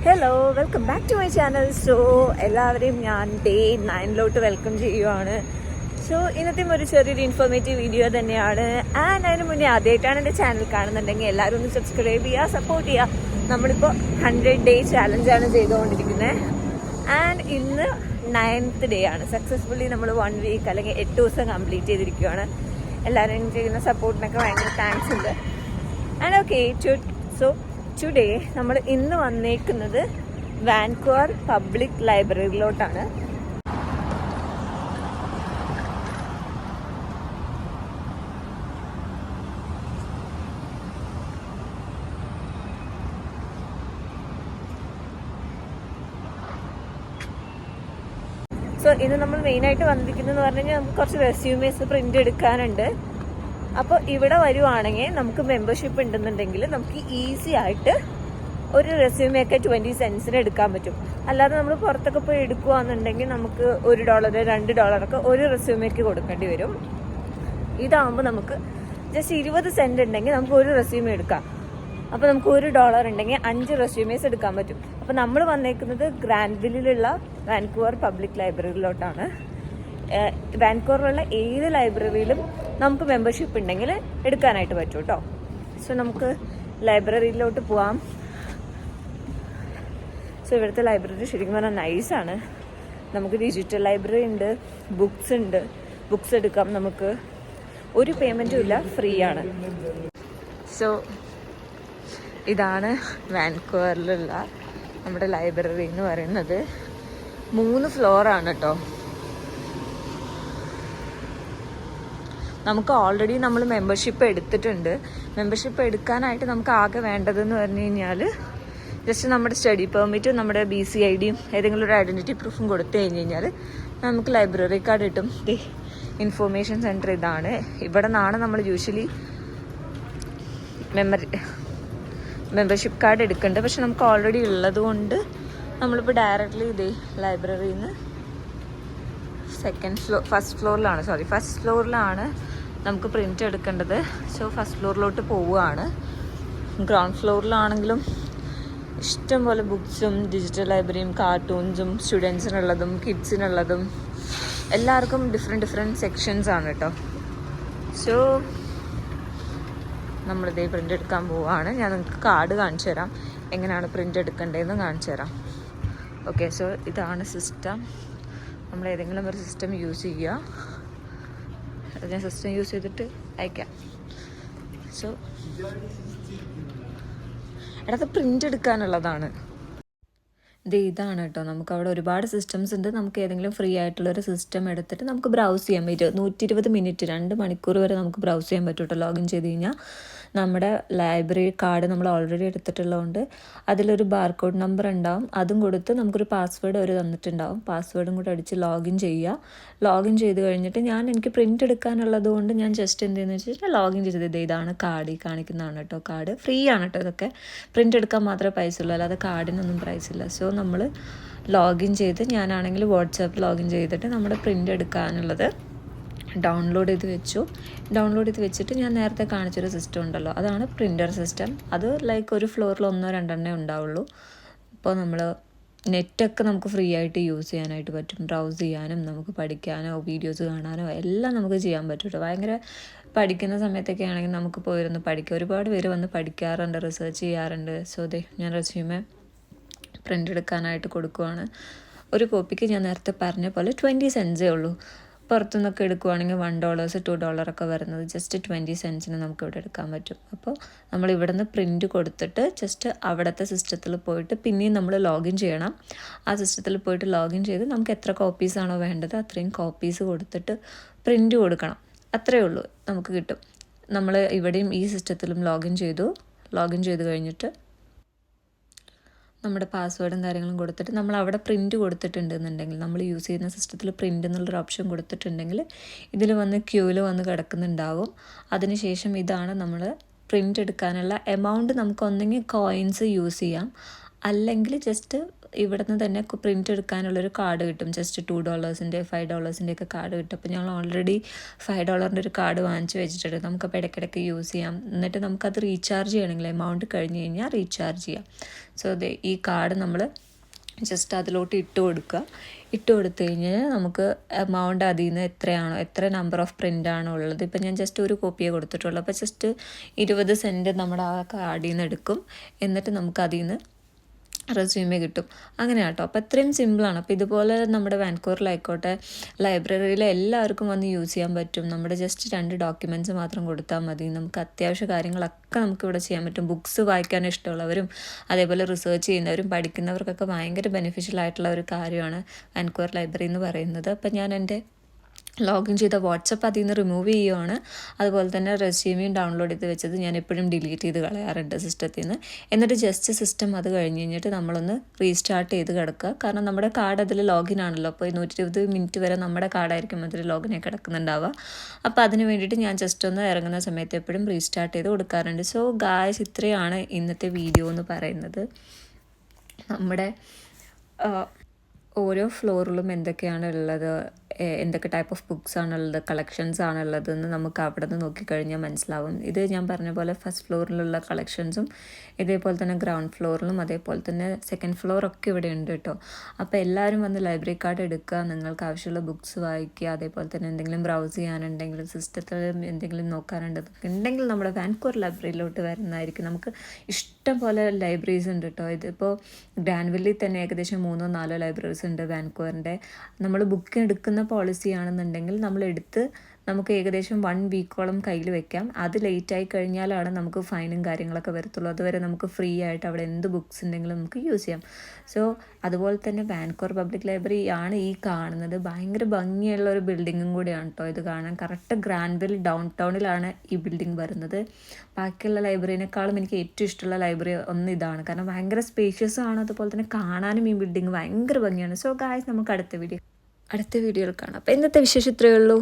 Hello, welcome back to my channel. So എല്ലാവരെയും ഞാൻ day 9 welcome ചെയ്യുവാണ്. സോ ഇന്നത്തെ ഒരു ചെറിയൊരു ഇൻഫോർമേറ്റീവ് വീഡിയോ തന്നെയാണ്. ആൻഡ് അതിന് മുന്നേ ആദ്യമായിട്ടാണ് എൻ്റെ ചാനൽ കാണുന്നുണ്ടെങ്കിൽ എല്ലാവരും ഒന്ന് സബ്സ്ക്രൈബ് ചെയ്യുക, സപ്പോർട്ട് ചെയ്യുക. നമ്മളിപ്പോൾ 100 ഡേ ചാലഞ്ചാണ് ചെയ്തുകൊണ്ടിരിക്കുന്നത്. ആൻഡ് ഇന്ന് 9th ഡേ ആണ്. സക്സസ്ഫുള്ളി നമ്മൾ 1 വീക്ക് അല്ലെങ്കിൽ 8 ദിവസം കംപ്ലീറ്റ് ചെയ്തിരിക്കുകയാണ്. എല്ലാവരും ചെയ്യുന്ന സപ്പോർട്ടിനൊക്കെ ഭയങ്കര താങ്ക്സ് ഉണ്ട്. ആൻഡ് ഓക്കെ, സോ ടുഡേ നമ്മൾ ഇന്ന് വന്നേക്കുന്നത് വാൻകൂവർ പബ്ലിക് ലൈബ്രറിയിലോട്ടാണ്. സോ ഇന്ന് നമ്മൾ മെയിനായിട്ട് വന്നിരിക്കുന്നതെന്ന് പറഞ്ഞു കഴിഞ്ഞാൽ നമുക്ക് കുറച്ച് റെസ്യൂമേഴ്സ് പ്രിന്റ് എടുക്കാനുണ്ട്. അപ്പോൾ ഇവിടെ വരുവാണെങ്കിൽ നമുക്ക് മെമ്പർഷിപ്പ് ഉണ്ടെന്നുണ്ടെങ്കിൽ നമുക്ക് ഈസി ആയിട്ട് ഒരു റെസ്യൂമൊക്കെ 20 സെൻസിന് എടുക്കാൻ പറ്റും. അല്ലാതെ നമ്മൾ പുറത്തൊക്കെ പോയി എടുക്കുകയാണെന്നുണ്ടെങ്കിൽ നമുക്ക് $1 $2 ഒരു റെസ്യൂമേക്ക് കൊടുക്കേണ്ടി വരും. ഇതാകുമ്പോൾ നമുക്ക് ജസ്റ്റ് 20 സെൻറ്റ് ഉണ്ടെങ്കിൽ നമുക്ക് ഒരു റെസ്യൂമേ എടുക്കാം. അപ്പോൾ നമുക്ക് $1 ഉണ്ടെങ്കിൽ 5 റെസ്യൂമേസ് എടുക്കാൻ പറ്റും. അപ്പോൾ നമ്മൾ വന്നേക്കുന്നത് ഗ്രാൻഡ്വില്ലിലുള്ള വാൻകൂവർ പബ്ലിക് ലൈബ്രറിയിലോട്ടാണ്. വാൻകൂവറിലുള്ള ഏത് ലൈബ്രറിയിലും നമുക്ക് മെമ്പർഷിപ്പ് ഉണ്ടെങ്കിൽ എടുക്കാനായിട്ട് പറ്റും കേട്ടോ. സോ നമുക്ക് ലൈബ്രറിയിലോട്ട് പോവാം. സോ ഇവിടുത്തെ ലൈബ്രറി ശരിക്കും പറഞ്ഞാൽ നൈസാണ്. നമുക്ക് ഡിജിറ്റൽ ലൈബ്രറി ഉണ്ട്, ബുക്സ് ഉണ്ട്, ബുക്സ് എടുക്കാം. നമുക്ക് ഒരു പേയ്മെൻറ്റും ഇല്ല, ഫ്രീ ആണ്. സോ ഇതാണ് വാൻകൂവറിലുള്ള നമ്മുടെ ലൈബ്രറി എന്ന് പറയുന്നത്. 3 ഫ്ലോറാണ് കേട്ടോ. നമുക്ക് ഓൾറെഡി നമ്മൾ മെമ്പർഷിപ്പ് എടുത്തിട്ടുണ്ട്. മെമ്പർഷിപ്പ് എടുക്കാനായിട്ട് നമുക്ക് ആകെ വേണ്ടതെന്ന് പറഞ്ഞു കഴിഞ്ഞാൽ ജസ്റ്റ് നമ്മുടെ സ്റ്റഡി പെർമിറ്റും നമ്മുടെ BC-IDയും ഏതെങ്കിലും ഒരു ഐഡൻറ്റിറ്റി പ്രൂഫും കൊടുത്തു കഴിഞ്ഞ് കഴിഞ്ഞാൽ നമുക്ക് ലൈബ്രറി കാർഡ് കിട്ടും. ഇൻഫോർമേഷൻ സെൻറ്റർ ഇതാണ്. ഇവിടെ നിന്നാണ് നമ്മൾ യൂഷ്വലി മെമ്പർഷിപ്പ് കാർഡ് എടുക്കേണ്ടത്. പക്ഷെ നമുക്ക് ഓൾറെഡി ഉള്ളത് കൊണ്ട് നമ്മളിപ്പോൾ ഡയറക്റ്റ്ലി ഇതേ ലൈബ്രറിയിൽ നിന്ന് ഫസ്റ്റ് ഫ്ലോറിലാണ് നമുക്ക് പ്രിൻ്റ് എടുക്കേണ്ടത്. സോ ഫസ്റ്റ് ഫ്ലോറിലോട്ട് പോവുകയാണ്. ഗ്രൗണ്ട് ഫ്ലോറിലാണെങ്കിലും ഇഷ്ടംപോലെ ബുക്സും ഡിജിറ്റൽ ലൈബ്രറിയും കാർട്ടൂൺസും സ്റ്റുഡൻസിനുള്ളതും കിഡ്സിനുള്ളതും എല്ലാവർക്കും ഡിഫറെൻറ്റ് സെക്ഷൻസ് ആണ് കേട്ടോ. സോ നമ്മളിതേ പ്രിൻ്റ് എടുക്കാൻ പോവുകയാണ്. ഞാൻ നിങ്ങൾക്ക് കാർഡ് കാണിച്ചു തരാം, എങ്ങനെയാണ് പ്രിൻ്റ് എടുക്കേണ്ടതെന്ന് കാണിച്ചു തരാം. ഓക്കെ, സോ ഇതാണ് സിസ്റ്റം. നമ്മൾ ഏതെങ്കിലും ഒരു സിസ്റ്റം യൂസ് ചെയ്യുക. ഞാൻ സിസ്റ്റം യൂസ് ചെയ്തിട്ട് അയക്കാം. സോ ഇടയ്ക്ക് പ്രിൻ്റ് എടുക്കാനുള്ളതാണ്. ഇതാണ് കേട്ടോ. നമുക്ക് അവിടെ ഒരുപാട് സിസ്റ്റംസ് ഉണ്ട്. നമുക്ക് ഏതെങ്കിലും ഫ്രീ ആയിട്ടുള്ളൊരു സിസ്റ്റം എടുത്തിട്ട് നമുക്ക് ബ്രൗസ് ചെയ്യാൻ പറ്റും. 120 മിനിറ്റ് 2 മണിക്കൂർ വരെ നമുക്ക് ബ്രൗസ് ചെയ്യാൻ പറ്റും കേട്ടോ. ലോഗിൻ ചെയ്ത് കഴിഞ്ഞാൽ നമ്മുടെ ലൈബ്രറി കാർഡ് നമ്മൾ ഓൾറെഡി എടുത്തിട്ടുള്ളതുകൊണ്ട് അതിലൊരു ബാർകോഡ് നമ്പർ ഉണ്ടാവും. അതും കൊടുത്ത് നമുക്കൊരു പാസ്വേഡ് അവർ തന്നിട്ടുണ്ടാവും. പാസ്വേഡും കൂടെ അടിച്ച് ലോഗിൻ ചെയ്യുക. ലോഗിൻ ചെയ്ത് കഴിഞ്ഞിട്ട് എനിക്ക് പ്രിൻ്റ് എടുക്കാനുള്ളത് കൊണ്ട് ഞാൻ ജസ്റ്റ് എന്ത് ചെയ്യുന്നത് വെച്ചിട്ട് ലോഗിൻ ചെയ്തത് ഇതാണ് കാർഡ്. ഈ കാണിക്കുന്നതാണ് കേട്ടോ കാർഡ്. ഫ്രീ ആണ് കേട്ടോ. ഇതൊക്കെ പ്രിൻ്റ് എടുക്കാൻ മാത്രമേ പൈസ ഉള്ളൂ, അല്ലാതെ കാർഡിനൊന്നും പ്രൈസ് ഇല്ല. സോ നമ്മൾ ലോഗിൻ ചെയ്ത് ഞാനാണെങ്കിൽ വാട്സാപ്പ് ലോഗിൻ ചെയ്തിട്ട് നമ്മുടെ പ്രിൻ്റ് എടുക്കാനുള്ളത് ഡൗൺലോഡ് ചെയ്ത് വെച്ചിട്ട് ഞാൻ നേരത്തെ കാണിച്ചൊരു സിസ്റ്റം ഉണ്ടല്ലോ, അതാണ് പ്രിൻ്റർ സിസ്റ്റം. അത് ലൈക്ക് ഒരു ഫ്ലോറിൽ 1-2 ഉണ്ടാവുള്ളൂ. അപ്പോൾ നമ്മൾ നെറ്റൊക്കെ നമുക്ക് ഫ്രീ ആയിട്ട് യൂസ് ചെയ്യാനായിട്ട് പറ്റും. ബ്രൗസ് ചെയ്യാനും നമുക്ക് പഠിക്കാനോ വീഡിയോസ് കാണാനോ എല്ലാം നമുക്ക് ചെയ്യാൻ പറ്റും കേട്ടോ. ഭയങ്കര പഠിക്കുന്ന സമയത്തൊക്കെ ആണെങ്കിൽ നമുക്ക് പോയിരുന്ന് പഠിക്കാം. ഒരുപാട് പേര് വന്ന് പഠിക്കാറുണ്ട്, റിസർച്ച് ചെയ്യാറുണ്ട്. സോ ഞാൻ റെസ്യൂമേ പ്രിൻ്റ് എടുക്കാനായിട്ട് കൊടുക്കുവാണ്. ഒരു കോപ്പിക്ക് ഞാൻ നേരത്തെ പറഞ്ഞ പോലെ 20 സെൻസേ ഉള്ളൂ. പുറത്തുനിന്നൊക്കെ എടുക്കുവാണെങ്കിൽ $1 $2 ഒക്കെ വരുന്നത് ജസ്റ്റ് 20 സെൻസിന് നമുക്ക് ഇവിടെ എടുക്കാൻ പറ്റും. അപ്പോൾ നമ്മൾ ഇവിടെ നിന്ന് പ്രിൻ്റ് കൊടുത്തിട്ട് ജസ്റ്റ് അവിടുത്തെ സിസ്റ്റത്തിൽ പോയിട്ട് പിന്നെയും നമ്മൾ ലോഗിൻ ചെയ്യണം. ആ സിസ്റ്റത്തിൽ പോയിട്ട് ലോഗിൻ ചെയ്ത് നമുക്ക് എത്ര കോപ്പീസാണോ വേണ്ടത് അത്രയും കോപ്പീസ് കൊടുത്തിട്ട് പ്രിൻ്റ് കൊടുക്കണം. അത്രയേ ഉള്ളൂ, നമുക്ക് കിട്ടും. നമ്മൾ ഇവിടെയും ഈ സിസ്റ്റത്തിലും ലോഗിൻ ചെയ്ത് കഴിഞ്ഞിട്ട് നമ്മുടെ പാസ്വേഡും കാര്യങ്ങളും കൊടുത്തിട്ട് നമ്മൾ അവിടെ പ്രിൻ്റ് കൊടുത്തിട്ടുണ്ടെന്നുണ്ടെങ്കിൽ, നമ്മൾ യൂസ് ചെയ്യുന്ന സിസ്റ്റത്തിൽ പ്രിൻ്റ് എന്നുള്ളൊരു ഓപ്ഷൻ കൊടുത്തിട്ടുണ്ടെങ്കിൽ ഇതിൽ വന്ന് ക്യൂവിൽ വന്ന് കിടക്കുന്നുണ്ടാവും. അതിനുശേഷം ഇതാണ് നമ്മൾ പ്രിൻ്റ് എടുക്കാനുള്ള എമൗണ്ട്. നമുക്ക് ഒന്നെങ്കിൽ കോയിൻസ് യൂസ് ചെയ്യാം, അല്ലെങ്കിൽ ജസ്റ്റ് ഇവിടുന്ന് തന്നെ പ്രിൻ്റ് എടുക്കാനുള്ളൊരു കാർഡ് കിട്ടും. ജസ്റ്റ് $2 $5 ഒക്കെ കാർഡ് കിട്ടും. അപ്പോൾ ഞങ്ങൾ ഓൾറെഡി $5 ഒരു കാർഡ് വാങ്ങിച്ച് വെച്ചിട്ടുണ്ട്. നമുക്കപ്പോൾ ഇടയ്ക്കിടയ്ക്ക് യൂസ് ചെയ്യാം. എന്നിട്ട് നമുക്കത് റീചാർജ് ചെയ്യണമെങ്കിൽ എമൗണ്ട് കഴിഞ്ഞ് കഴിഞ്ഞാൽ റീചാർജ് ചെയ്യാം. സോ ഈ കാർഡ് നമ്മൾ ജസ്റ്റ് അതിലോട്ട് ഇട്ട് കൊടുത്ത് കഴിഞ്ഞാൽ നമുക്ക് എമൗണ്ട് അതിൽ നിന്ന് എത്ര നമ്പർ ഓഫ് പ്രിൻ്റാണോ ഉള്ളത്. ഇപ്പം ഞാൻ ജസ്റ്റ് ഒരു കോപ്പിയേ കൊടുത്തിട്ടുള്ളൂ. അപ്പോൾ ജസ്റ്റ് 20 സെൻറ്റ് നമ്മുടെ ആ കാർഡിൽ നിന്ന് എടുക്കും. എന്നിട്ട് നമുക്ക് അതിൽ നിന്ന് റെസ്യൂമേ കിട്ടും. അങ്ങനെ കേട്ടോ. അപ്പോൾ അത്രയും സിമ്പിളാണ്. അപ്പോൾ ഇതുപോലെ നമ്മുടെ വാൻകൂവറിലായിക്കോട്ടെ ലൈബ്രറിയിൽ എല്ലാവർക്കും വന്ന് യൂസ് ചെയ്യാൻ പറ്റും. നമ്മുടെ ജസ്റ്റ് 2 ഡോക്യുമെൻറ്റ്സ് മാത്രം കൊടുത്താൽ മതി. നമുക്ക് അത്യാവശ്യ കാര്യങ്ങളൊക്കെ നമുക്കിവിടെ ചെയ്യാൻ പറ്റും. ബുക്സ് വായിക്കാൻ ഇഷ്ടമുള്ളവരും അതേപോലെ റിസർച്ച് ചെയ്യുന്നവരും പഠിക്കുന്നവർക്കൊക്കെ ഭയങ്കര ബെനിഫിഷ്യൽ ആയിട്ടുള്ള ഒരു കാര്യമാണ് വാൻകൂവർ ലൈബ്രറി എന്ന് പറയുന്നത്. അപ്പോൾ ഞാൻ എൻ്റെ ലോഗിൻ ചെയ്ത വാട്സപ്പ് അതിൽ നിന്ന് റിമൂവ് ചെയ്യുകയാണ്. അതുപോലെ തന്നെ റെസ്യൂമെയും ഡൗൺലോഡ് ചെയ്ത് വെച്ചത് ഞാൻ എപ്പോഴും ഡിലീറ്റ് ചെയ്ത് കളയാറുണ്ട് സിസ്റ്റത്തിൽ നിന്ന്. എന്നിട്ട് ജസ്റ്റ് സിസ്റ്റം അത് കഴിഞ്ഞ് കഴിഞ്ഞിട്ട് നമ്മളൊന്ന് റീസ്റ്റാർട്ട് ചെയ്ത് കിടക്കുക. കാരണം നമ്മുടെ കാർഡ് അതിൽ ലോഗിൻ ആണല്ലോ. അപ്പോൾ 120 മിനിറ്റ് വരെ നമ്മുടെ കാർഡായിരിക്കും അതിൽ ലോഗിനായി കിടക്കുന്നുണ്ടാവുക. അപ്പോൾ അതിന് വേണ്ടിയിട്ട് ഞാൻ ജസ്റ്റ് ഒന്ന് ഇറങ്ങുന്ന സമയത്ത് എപ്പോഴും റീസ്റ്റാർട്ട് ചെയ്ത് കൊടുക്കാറുണ്ട്. സോ ഗായ്സ്, ഇത്രയാണ് ഇന്നത്തെ വീഡിയോ എന്ന് പറയുന്നത്. നമ്മുടെ ഓരോ ഫ്ലോറിലും എന്തൊക്കെയാണ് ഉള്ളത്, എന്തൊക്കെ ടൈപ്പ് ഓഫ് ബുക്സ് ആണുള്ളത്, കളക്ഷൻസ് ആണുള്ളതെന്ന് നമുക്ക് അവിടെ നിന്ന് നോക്കിക്കഴിഞ്ഞാൽ മനസ്സിലാവും. ഇത് ഞാൻ പറഞ്ഞ പോലെ ഫസ്റ്റ് ഫ്ലോറിലുള്ള കളക്ഷൻസും ഇതേപോലെ തന്നെ ഗ്രൗണ്ട് ഫ്ലോറിലും അതേപോലെ തന്നെ സെക്കൻഡ് ഫ്ലോറൊക്കെ ഇവിടെ ഉണ്ട് കേട്ടോ. അപ്പോൾ എല്ലാവരും വന്ന് ലൈബ്രറി കാർഡ് എടുക്കുക, നിങ്ങൾക്ക് ആവശ്യമുള്ള ബുക്സ് വായിക്കുക. അതേപോലെ തന്നെ എന്തെങ്കിലും ബ്രൗസ് ചെയ്യാനുണ്ടെങ്കിൽ സിസ്റ്റത്തിൽ എന്തെങ്കിലും നോക്കാനുണ്ടെങ്കിൽ നമ്മുടെ വാൻകൂവർ ലൈബ്രറിയിലോട്ട് വരുന്നതായിരിക്കും. നമുക്ക് ഇഷ്ടം പോലെ ലൈബ്രറീസ് ഉണ്ട് കേട്ടോ. ഇതിപ്പോൾ ഗ്രാൻവില്ലിൽ തന്നെ ഏകദേശം 3-4 ലൈബ്രറീസ് ഉണ്ട് വാൻകൂവറിൻ്റെ. നമ്മൾ ബുക്ക് എടുക്കുന്ന പോളിസി ആണെന്നുണ്ടെങ്കിൽ നമുക്ക് ഏകദേശം 1 വീക്കോളം കയ്യിൽ വെക്കാം. അത് ലേറ്റായി കഴിഞ്ഞാലാണ് നമുക്ക് ഫൈനും കാര്യങ്ങളൊക്കെ വരത്തുള്ളൂ. അതുവരെ നമുക്ക് ഫ്രീ ആയിട്ട് അവിടെ എന്ത് ബുക്സ് ഉണ്ടെങ്കിലും നമുക്ക് യൂസ് ചെയ്യാം. സോ അതുപോലെ തന്നെ വാൻകൂവർ പബ്ലിക് ലൈബ്രറി ആണ് ഈ കാണുന്നത്. ഭയങ്കര ഭംഗിയുള്ള ഒരു ബിൽഡിങ്ങും കൂടിയാണ് കേട്ടോ ഇത് കാണാൻ. കറക്റ്റ് ഗ്രാൻവിൽ ഡൗൺ ടൗണിലാണ് ഈ ബിൽഡിംഗ് വരുന്നത്. ബാക്കിയുള്ള ലൈബ്രറിനേക്കാളും എനിക്ക് ഏറ്റവും ഇഷ്ടമുള്ള ലൈബ്രറി ഒന്ന് ഇതാണ്. കാരണം ഭയങ്കര സ്പേഷ്യസ് ആണ്. അതുപോലെ തന്നെ കാണാനും ഈ ബിൽഡിംഗ് ഭയങ്കര ഭംഗിയാണ്. സോ ഗായ്സ്, നമുക്ക് അടുത്ത വീഡിയോയിൽ കാണാം. അപ്പോൾ ഇന്നത്തെ വിശേഷം ഇത്രയേ ഉള്ളൂ.